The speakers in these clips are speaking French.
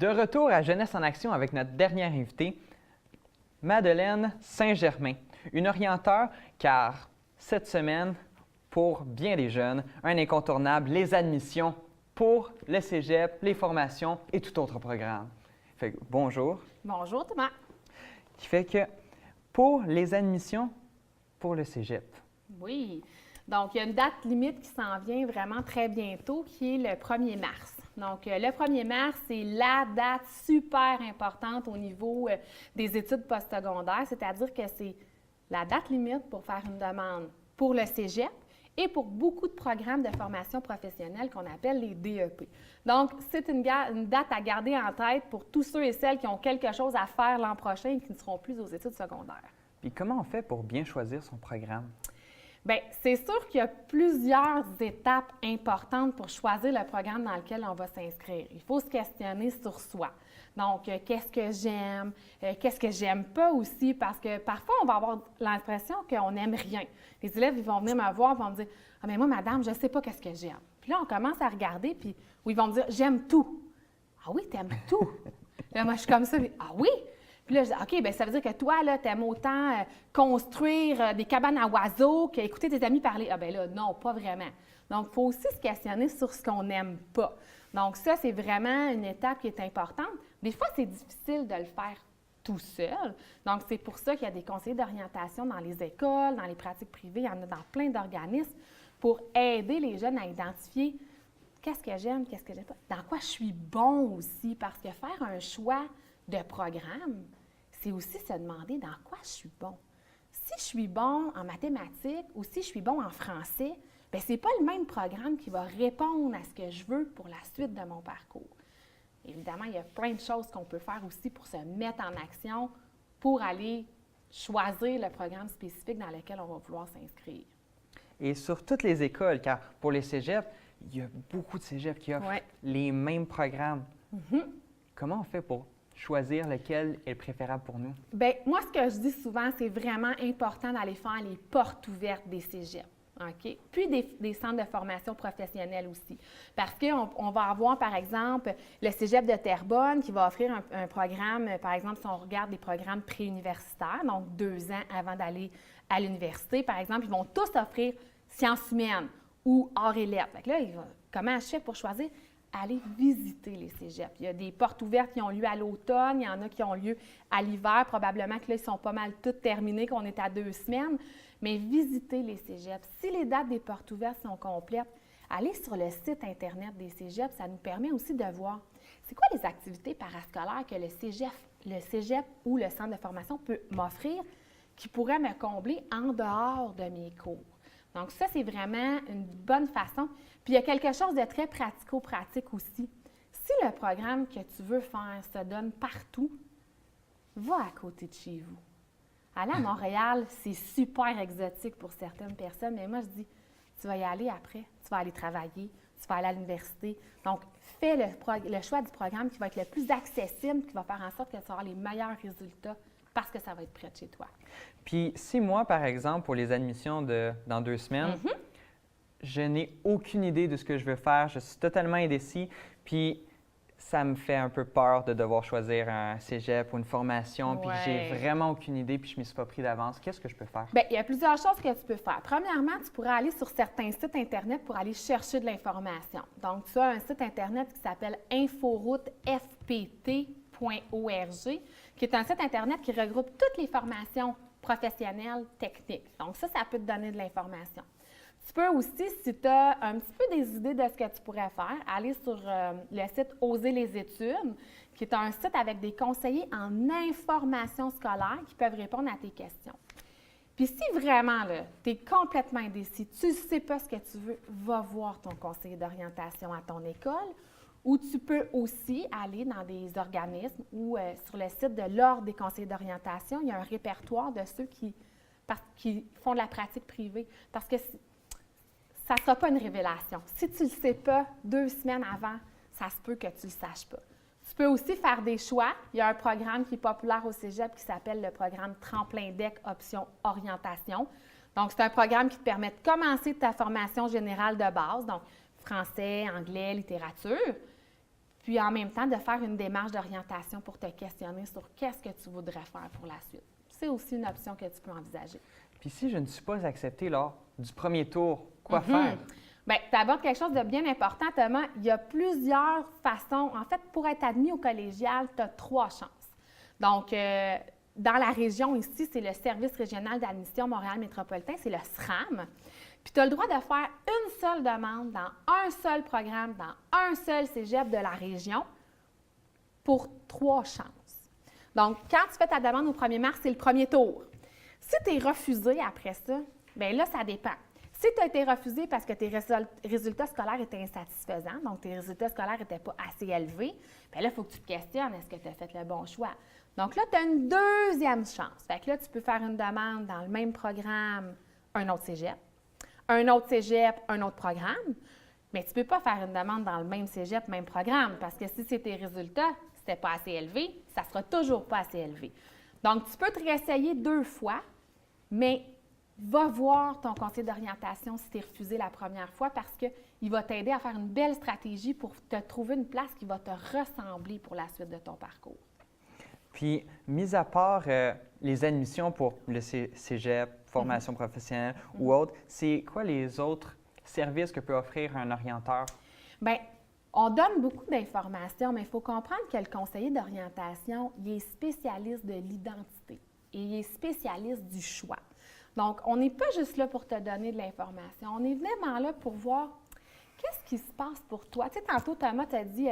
De retour à Jeunesse en action avec notre dernière invitée, Madeleine Saint-Germain, une orienteure car cette semaine, pour bien des jeunes, un incontournable, les admissions pour le cégep, les formations et tout autre programme. Fait que, bonjour. Bonjour Thomas. Qui fait que pour les admissions pour le cégep. Oui. Donc, il y a une date limite qui s'en vient vraiment très bientôt, qui est le 1er mars. Donc, le 1er mars, c'est la date super importante au niveau des études postsecondaires, c'est-à-dire que c'est la date limite pour faire une demande pour le cégep et pour beaucoup de programmes de formation professionnelle qu'on appelle les DEP. Donc, c'est une date à garder en tête pour tous ceux et celles qui ont quelque chose à faire l'an prochain et qui ne seront plus aux études secondaires. Puis comment on fait pour bien choisir son programme? Bien, c'est sûr qu'il y a plusieurs étapes importantes pour choisir le programme dans lequel on va s'inscrire. Il faut se questionner sur soi. Donc, qu'est-ce que j'aime, qu'est-ce que j'aime pas aussi, parce que parfois, on va avoir l'impression qu'on n'aime rien. Les élèves, ils vont venir me voir et vont me dire « Ah, mais moi, madame, je ne sais pas qu'est-ce que j'aime. » Puis là, on commence à regarder, puis ils vont me dire « J'aime tout. » « Ah oui, t'aimes tout? » Là, moi, je suis comme ça, « Ah oui? » Puis là, je dis, OK, bien, ça veut dire que toi, là, tu aimes autant construire des cabanes à oiseaux qu'écouter tes amis parler. Ah, bien là, non, pas vraiment. Donc, il faut aussi se questionner sur ce qu'on n'aime pas. Donc, ça, c'est vraiment une étape qui est importante. Des fois, c'est difficile de le faire tout seul. Donc, c'est pour ça qu'il y a des conseillers d'orientation dans les écoles, dans les pratiques privées, il y en a dans plein d'organismes pour aider les jeunes à identifier qu'est-ce que j'aime, qu'est-ce que j'aime pas, dans quoi je suis bon aussi, parce que faire un choix de programme, c'est aussi se demander dans quoi je suis bon. Si je suis bon en mathématiques ou si je suis bon en français, bien, ce n'est pas le même programme qui va répondre à ce que je veux pour la suite de mon parcours. Évidemment, il y a plein de choses qu'on peut faire aussi pour se mettre en action pour aller choisir le programme spécifique dans lequel on va vouloir s'inscrire. Et sur toutes les écoles, car pour les cégeps, il y a beaucoup de cégeps qui offrent les mêmes programmes. Comment on fait pour choisir lequel est préférable pour nous? Bien, moi, ce que je dis souvent, c'est vraiment important d'aller faire les portes ouvertes des cégeps. OK? Puis des centres de formation professionnelle aussi. Parce qu'on va avoir, par exemple, le cégep de Terrebonne qui va offrir un programme, par exemple, si on regarde les programmes préuniversitaires, donc 2 ans avant d'aller à l'université, par exemple, ils vont tous offrir sciences humaines ou arts et lettres. Fait que là, comment je fais pour choisir? Aller visiter les cégeps. Il y a des portes ouvertes qui ont lieu à l'automne, il y en a qui ont lieu à l'hiver. Probablement que là, ils sont pas mal toutes terminés, qu'on est à 2 semaines. Mais visiter les cégeps. Si les dates des portes ouvertes sont complètes, aller sur le site Internet des cégeps, ça nous permet aussi de voir c'est quoi les activités parascolaires que le cégep ou le centre de formation peut m'offrir qui pourraient me combler en dehors de mes cours. Donc, ça, c'est vraiment une bonne façon. Puis, il y a quelque chose de très pratico-pratique aussi. Si le programme que tu veux faire se donne partout, va à côté de chez vous. Aller à Montréal, c'est super exotique pour certaines personnes, mais moi, je dis, tu vas y aller après, tu vas aller travailler, tu vas aller à l'université. Donc, fais le choix du programme qui va être le plus accessible, qui va faire en sorte que tu auras les meilleurs résultats parce que ça va être près de chez toi. Puis, si moi, par exemple, pour les admissions dans 2 semaines, je n'ai aucune idée de ce que je veux faire, je suis totalement indécis, puis ça me fait un peu peur de devoir choisir un cégep ou une formation, puis j'ai vraiment aucune idée, puis je ne m'y suis pas pris d'avance. Qu'est-ce que je peux faire? Bien, il y a plusieurs choses que tu peux faire. Premièrement, tu pourrais aller sur certains sites Internet pour aller chercher de l'information. Donc, tu as un site Internet qui s'appelle inforoutefpt.org, qui est un site Internet qui regroupe toutes les formations professionnelles techniques. Donc, ça peut te donner de l'information. Tu peux aussi, si tu as un petit peu des idées de ce que tu pourrais faire, aller sur le site Oser les études, qui est un site avec des conseillers en information scolaire qui peuvent répondre à tes questions. Puis si vraiment, tu es complètement indécis, tu ne sais pas ce que tu veux, va voir ton conseiller d'orientation à ton école, ou tu peux aussi aller dans des organismes ou sur le site de l'Ordre des conseillers d'orientation, il y a un répertoire de ceux qui font de la pratique privée. Parce que ça ne sera pas une révélation. Si tu ne le sais pas 2 semaines avant, ça se peut que tu ne le saches pas. Tu peux aussi faire des choix. Il y a un programme qui est populaire au cégep qui s'appelle le programme Tremplin DEC Option Orientation. Donc, c'est un programme qui te permet de commencer ta formation générale de base, donc français, anglais, littérature. puis en même temps de faire une démarche d'orientation pour te questionner sur qu'est-ce que tu voudrais faire pour la suite. C'est aussi une option que tu peux envisager. Puis si je ne suis pas acceptée lors du premier tour, quoi faire? Bien, tu abordes quelque chose de bien important, Thomas. Il y a plusieurs façons. En fait, pour être admis au collégial, tu as 3 chances. Donc, dans la région ici, c'est le Service régional d'admission Montréal métropolitain, c'est le SRAM. Puis tu as le droit de faire une seule demande dans un seul programme, dans un seul cégep de la région pour 3 chances. Donc, quand tu fais ta demande au 1er mars, c'est le premier tour. Si tu es refusé après ça, bien là, ça dépend. Si tu as été refusé parce que tes résultats scolaires étaient insatisfaisants, donc tes résultats scolaires n'étaient pas assez élevés, bien là, il faut que tu te questionnes, est-ce que tu as fait le bon choix? Donc là, tu as une deuxième chance. Fait que là, tu peux faire une demande dans le même programme, un autre cégep, un autre programme, mais tu ne peux pas faire une demande dans le même cégep, même programme, parce que si c'est tes résultats, c'était pas assez élevé, ça ne sera toujours pas assez élevé. Donc, tu peux te réessayer 2 fois, mais va voir ton conseiller d'orientation si tu es refusé la première fois parce qu'il va t'aider à faire une belle stratégie pour te trouver une place qui va te ressembler pour la suite de ton parcours. Puis, mis à part les admissions pour le cégep, formation professionnelle ou autre, c'est quoi les autres services que peut offrir un orienteur? Bien, on donne beaucoup d'informations, mais il faut comprendre que le conseiller d'orientation, il est spécialiste de l'identité et il est spécialiste du choix. Donc, on n'est pas juste là pour te donner de l'information. On est vraiment là pour voir qu'est-ce qui se passe pour toi. Tu sais, tantôt, Thomas t'a dit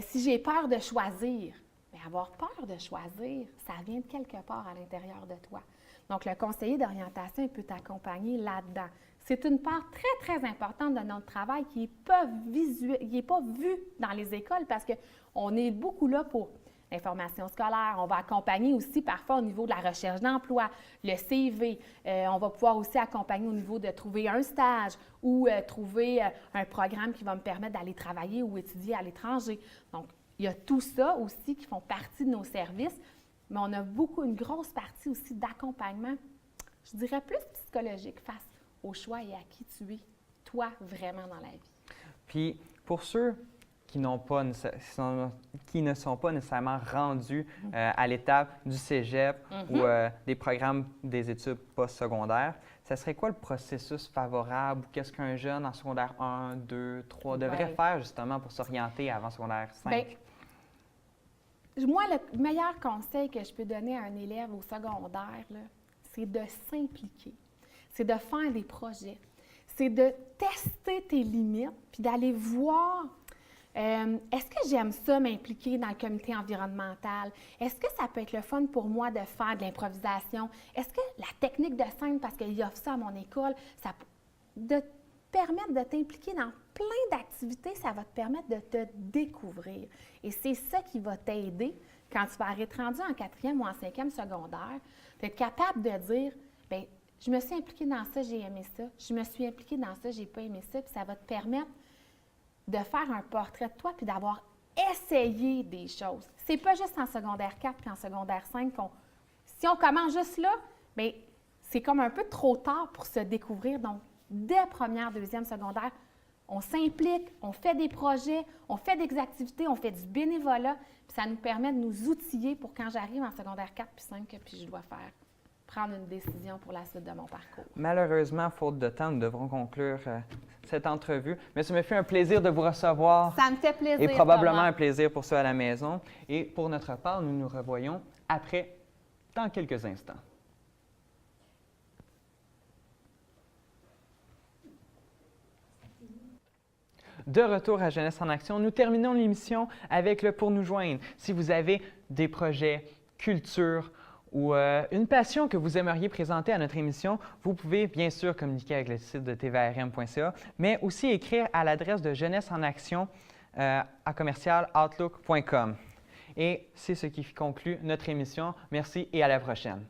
si j'ai peur de choisir. Bien, avoir peur de choisir, ça vient de quelque part à l'intérieur de toi. Donc, le conseiller d'orientation, il peut t'accompagner là-dedans. C'est une part très, très importante de notre travail qui n'est pas vue dans les écoles parce qu'on est beaucoup là pour l'information scolaire. On va accompagner aussi parfois au niveau de la recherche d'emploi, le CV. On va pouvoir aussi accompagner au niveau de trouver un stage ou trouver un programme qui va me permettre d'aller travailler ou étudier à l'étranger. Donc, il y a tout ça aussi qui font partie de nos services, mais on a une grosse partie aussi d'accompagnement, je dirais plus psychologique face au choix et à qui tu es, toi, vraiment dans la vie. Puis, pour ceux qui ne sont pas nécessairement rendus à l'étape du cégep ou des programmes des études postsecondaires, ce serait quoi le processus favorable? Qu'est-ce qu'un jeune en secondaire 1, 2, 3 devrait faire justement pour s'orienter avant secondaire 5? Bien, moi, le meilleur conseil que je peux donner à un élève au secondaire, c'est de s'impliquer, c'est de faire des projets, c'est de tester tes limites puis d'aller voir est-ce que j'aime ça m'impliquer dans le comité environnemental? Est-ce que ça peut être le fun pour moi de faire de l'improvisation? Est-ce que la technique de scène, parce qu'il offre ça à mon école, de te permettre de t'impliquer dans plein d'activités, ça va te permettre de te découvrir. Et c'est ça qui va t'aider quand tu vas être rendu en 4e ou en 5e secondaire, d'être capable de dire, bien, je me suis impliquée dans ça, j'ai aimé ça. Je me suis impliquée dans ça, j'ai pas aimé ça. Puis ça va te permettre de faire un portrait de toi puis d'avoir essayé des choses. C'est pas juste en secondaire 4 puis en secondaire 5 si on commence juste là, bien, c'est comme un peu trop tard pour se découvrir. Donc, dès première, 2e secondaire, on s'implique, on fait des projets, on fait des activités, on fait du bénévolat, puis ça nous permet de nous outiller pour quand j'arrive en secondaire 4 puis 5, puis je dois prendre une décision pour la suite de mon parcours. Malheureusement, faute de temps, nous devrons conclure cette entrevue. Mais ça me fait un plaisir de vous recevoir. Ça me fait plaisir, et probablement Thomas. Un plaisir pour ceux à la maison. Et pour notre part, nous nous revoyons dans quelques instants. De retour à Jeunesse en Action, nous terminons l'émission avec le Pour nous joindre. Si vous avez des projets, culture ou une passion que vous aimeriez présenter à notre émission, vous pouvez bien sûr communiquer avec le site de tvrm.ca, mais aussi écrire à l'adresse de Jeunesse en Action à commercial-outlook.com. Et c'est ce qui conclut notre émission. Merci et à la prochaine.